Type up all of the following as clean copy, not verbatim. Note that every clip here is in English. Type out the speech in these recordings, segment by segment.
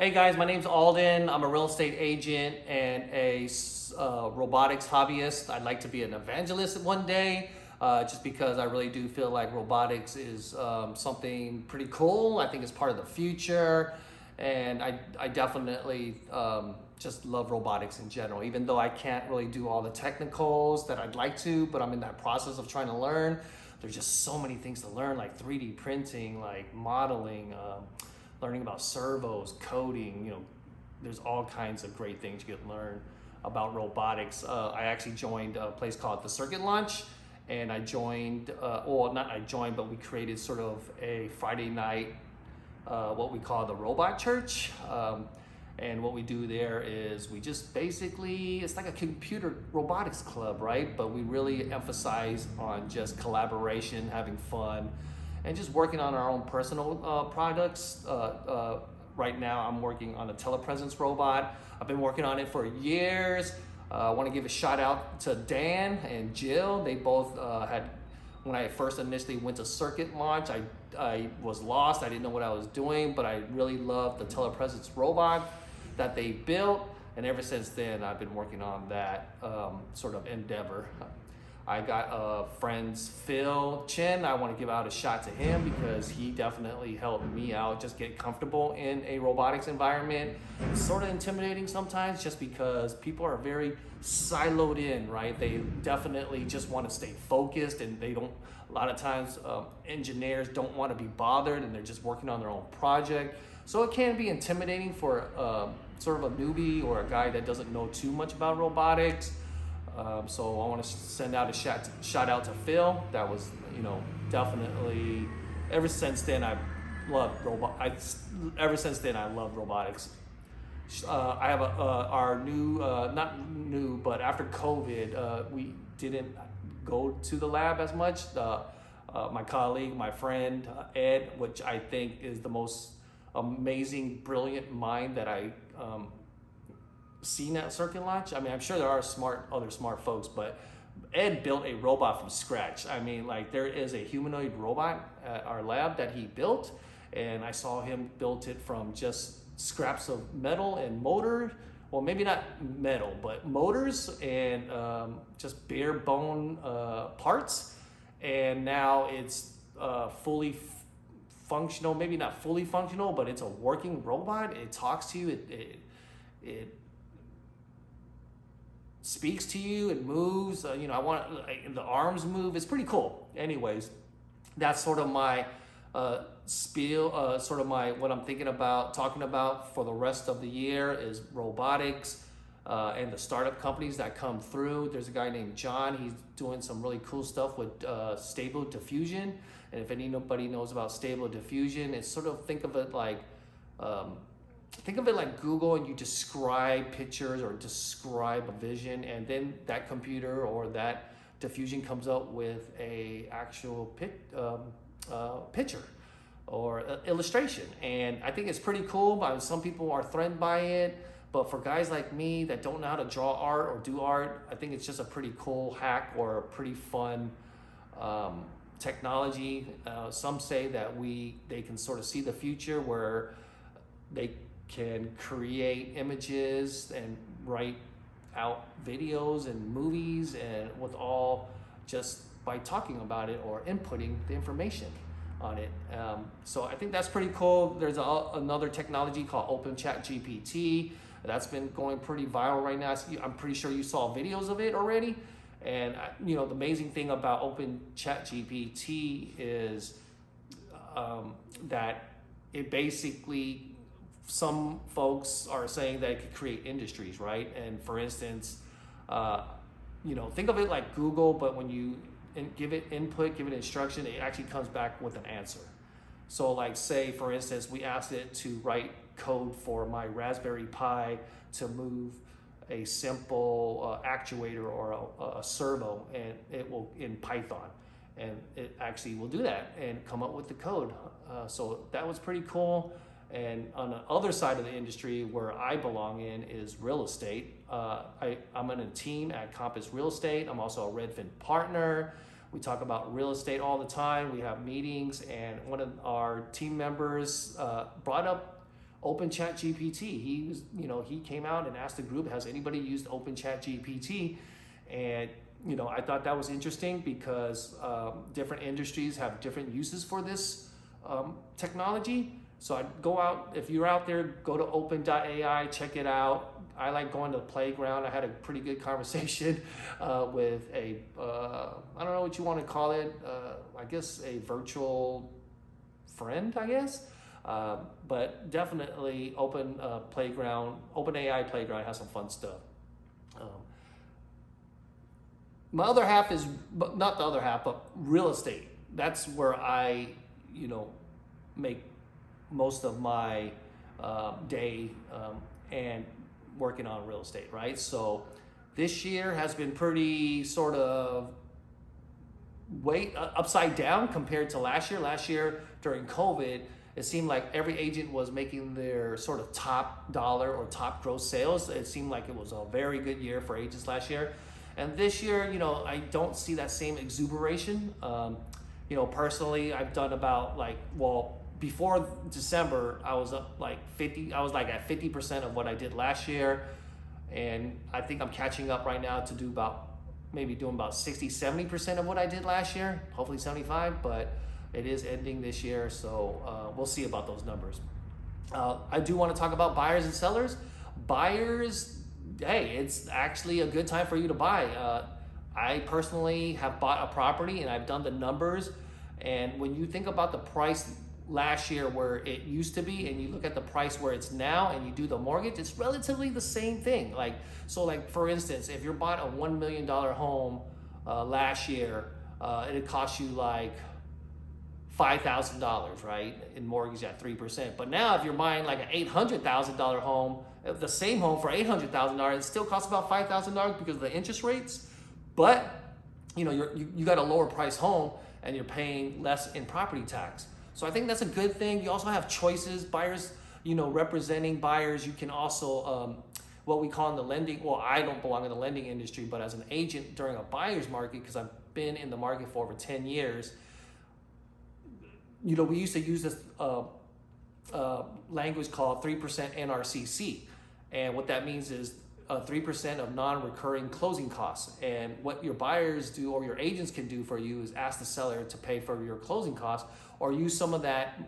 Hey guys, my name's Alden. I'm a real estate agent and a robotics hobbyist. I'd like to be an evangelist one day, just because I really do feel like robotics is something pretty cool. I think it's part of the future, and I definitely just love robotics in general, even though I can't really do all the technicals that I'd like to, but I'm in that process of trying to learn. There's just so many things to learn, like 3D printing, like modeling, learning about servos, coding, there's all kinds of great things you can learn about robotics. I actually joined a place called the Circuit Launch, and I joined, well, not I joined, but we created sort of a Friday night, what we call the Robot Church. And what we do there is we just basically, it's like a computer robotics club, right? But we really emphasize on just collaboration, having fun, and just working on our own personal products. Right now, I'm working on a telepresence robot. I've been working on it for years. I want to give a shout out to Dan and Jill. They both had, when I first initially went to Circuit Launch, I was lost. I didn't know what I was doing, but I really loved the telepresence robot that they built. And ever since then, I've been working on that sort of endeavor. I got friends, Phil Chin. I want to give out a shout to him because he definitely helped me out just get comfortable in a robotics environment. It's sort of intimidating sometimes just because people are very siloed in, right? They definitely just want to stay focused, and they don't, a lot of times engineers don't want to be bothered, and they're just working on their own project. So it can be intimidating for sort of a newbie or a guy that doesn't know too much about robotics. So I want to send out a shout out to Phil. That was, definitely, ever since then I loved ever since then I loved robotics. I have our new, not new, but after COVID, we didn't go to the lab as much. My colleague, my friend, Ed, which I think is the most amazing, brilliant mind that I seen at Circuit Launch. I mean, I'm sure there are other smart folks, but Ed built a robot from scratch. I mean, like, there is a humanoid robot at our lab that he built, and I saw him build it from just scraps of metal and motor. Well, maybe not metal, but motors and just bare bone parts. And now it's fully functional, maybe not fully functional, but it's a working robot. It talks to you. It speaks to you, it moves, I want the arms move. It's pretty cool. Anyways, that's sort of my spiel, sort of what I'm thinking about talking about for the rest of the year is robotics and the startup companies that come through. There's a guy named John. He's doing some really cool stuff with stable diffusion. And if anybody knows about stable diffusion, it's sort of, think of it like Google, and you describe pictures or describe a vision, and then that computer or that diffusion comes up with a actual picture or illustration. And I think it's pretty cool. But some people are threatened by it, but for guys like me that don't know how to draw art or do art, I think it's just a pretty cool hack or a pretty fun technology. Some say that they can sort of see the future where they can create images and write out videos and movies, and with all just by talking about it or inputting the information on it. So I think that's pretty cool. There's another technology called OpenChatGPT that's been going pretty viral right now. I'm pretty sure you saw videos of it already. And the amazing thing about OpenChatGPT is that it basically, some folks are saying that it could create industries, right? And for instance, think of it like Google, but when you give it input, give it instruction, it actually comes back with an answer. So like, say for instance, we asked it to write code for my Raspberry Pi to move a simple actuator or a servo, and it will, in Python, and it actually will do that and come up with the code. So that was pretty cool. And on the other side of the industry where I belong in is real estate. I'm on a team at Compass Real Estate. I'm also a Redfin partner. We talk about real estate all the time. We have meetings, and one of our team members brought up Open Chat GPT. He was, he came out and asked the group, has anybody used Open Chat GPT? And I thought that was interesting because different industries have different uses for this technology. So I'd go out, if you're out there, go to open.ai, check it out. I like going to the playground. I had a pretty good conversation with I don't know what you want to call it, I guess a virtual friend, I guess. But definitely OpenAI Playground has some fun stuff. My other half is, but not the other half, but real estate. That's where I, make most of my day and working on real estate, right? So this year has been pretty sort of upside down compared to last year. Last year during COVID, it seemed like every agent was making their sort of top dollar or top gross sales. It seemed like it was a very good year for agents last year. And this year, I don't see that same exuberation. Personally, I've done about before December, I was up at 50% of what I did last year. And I think I'm catching up right now to doing about 60, 70% of what I did last year, hopefully 75, but it is ending this year. So we'll see about those numbers. I do want to talk about buyers and sellers. Buyers, hey, it's actually a good time for you to buy. I personally have bought a property and I've done the numbers. And when you think about the price last year where it used to be and you look at the price where it's now and you do the mortgage, it's relatively the same thing. For instance, if you bought a $1 million home last year, it cost you $5,000, right? In mortgage at 3%. But now if you're buying an $800,000 home, the same home for $800,000, it still costs about $5,000 because of the interest rates. But you got a lower price home and you're paying less in property tax. So I think that's a good thing. You also have choices. Buyers, representing buyers, you can also, what we call in the lending, well, I don't belong in the lending industry, but as an agent during a buyer's market, because I've been in the market for over 10 years, we used to use this language called 3% NRCC. And what that means is 3% of non-recurring closing costs. And what your buyers do or your agents can do for you is ask the seller to pay for your closing costs or use some of that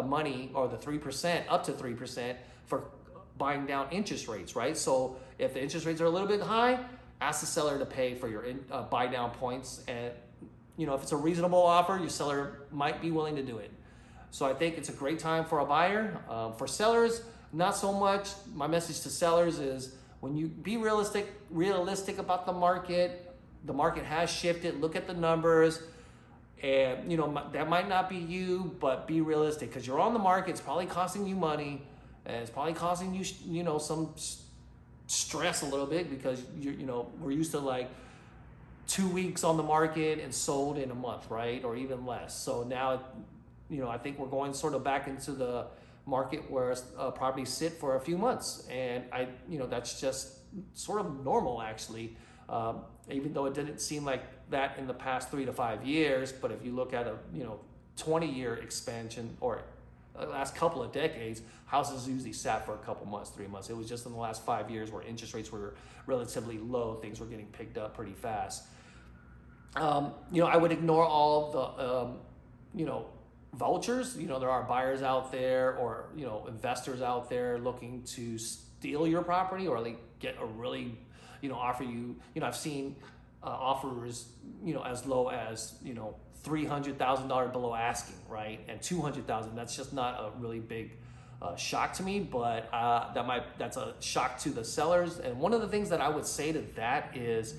money or the 3%, up to 3% for buying down interest rates, right? So if the interest rates are a little bit high, ask the seller to pay for your buy down points. And if it's a reasonable offer, your seller might be willing to do it. So I think it's a great time for a buyer. For sellers, not so much. My message to sellers is when you be realistic about the market has shifted. Look at the numbers, and that might not be you, but be realistic because you're on the market. It's probably costing you money, and it's probably causing you some stress a little bit because we're used to 2 weeks on the market and sold in a month, right? Or even less. So now, I think we're going sort of back into the market where properties sit for a few months. And that's just sort of normal actually, even though it didn't seem like that in the past 3 to 5 years. But if you look at a 20-year expansion or the last couple of decades, houses usually sat for a couple months, 3 months. It was just in the last 5 years where interest rates were relatively low, things were getting picked up pretty fast. I would ignore all the, vultures. There are buyers out there or, investors out there looking to steal your property or get a really, offer you, I've seen offers, as low as, $300,000 below asking, right? And $200,000, that's just not a really big shock to me, but that's a shock to the sellers. And one of the things that I would say to that is,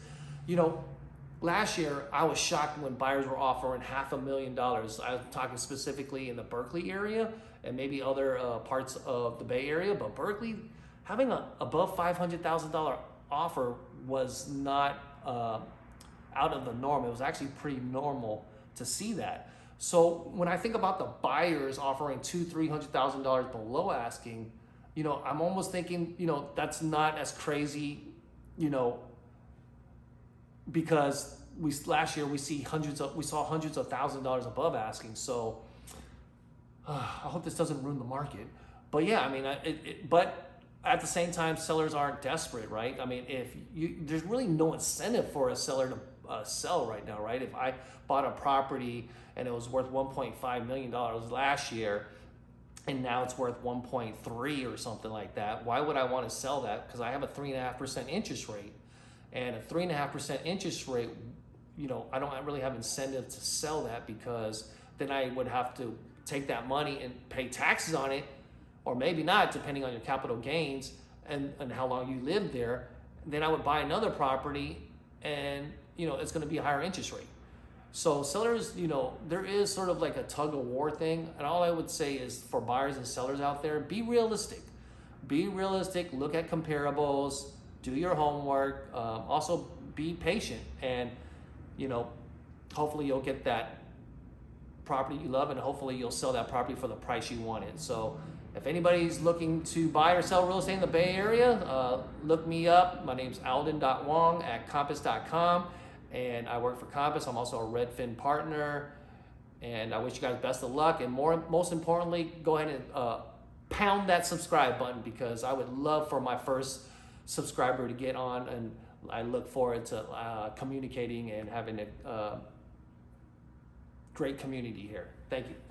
last year, I was shocked when buyers were offering $500,000. I'm talking specifically in the Berkeley area and maybe other parts of the Bay Area, but Berkeley, having an above $500,000 offer was not out of the norm. It was actually pretty normal to see that. So when I think about the buyers offering $200,000-$300,000 below asking, I'm almost thinking, that's not as crazy, because last year we saw hundreds of $1,000s above asking. So I hope this doesn't ruin the market, But yeah, I mean, but at the same time, sellers aren't desperate, right? I mean, there's really no incentive for a seller to sell right now, right? If I bought a property and it was worth $1.5 million last year, and now it's worth 1.3 or something like that, why would I want to sell that? Because I have a 3.5% interest rate, and a 3.5% interest rate, I don't really have incentive to sell that, because then I would have to take that money and pay taxes on it, or maybe not, depending on your capital gains and how long you live there. Then I would buy another property, and it's going to be a higher interest rate. So sellers, there is sort of like a tug of war thing. And all I would say is, for buyers and sellers out there, be realistic. Be realistic, look at comparables, do your homework, also be patient, and hopefully you'll get that property you love, and hopefully you'll sell that property for the price you wanted. So if anybody's looking to buy or sell real estate in the Bay Area, look me up. My name's alden.wong at compass.com, and I work for Compass. I'm also a Redfin partner, and I wish you guys best of luck. And most importantly, go ahead and pound that subscribe button, because I would love for my first subscriber to get on, and I look forward to communicating and having a great community here. Thank you.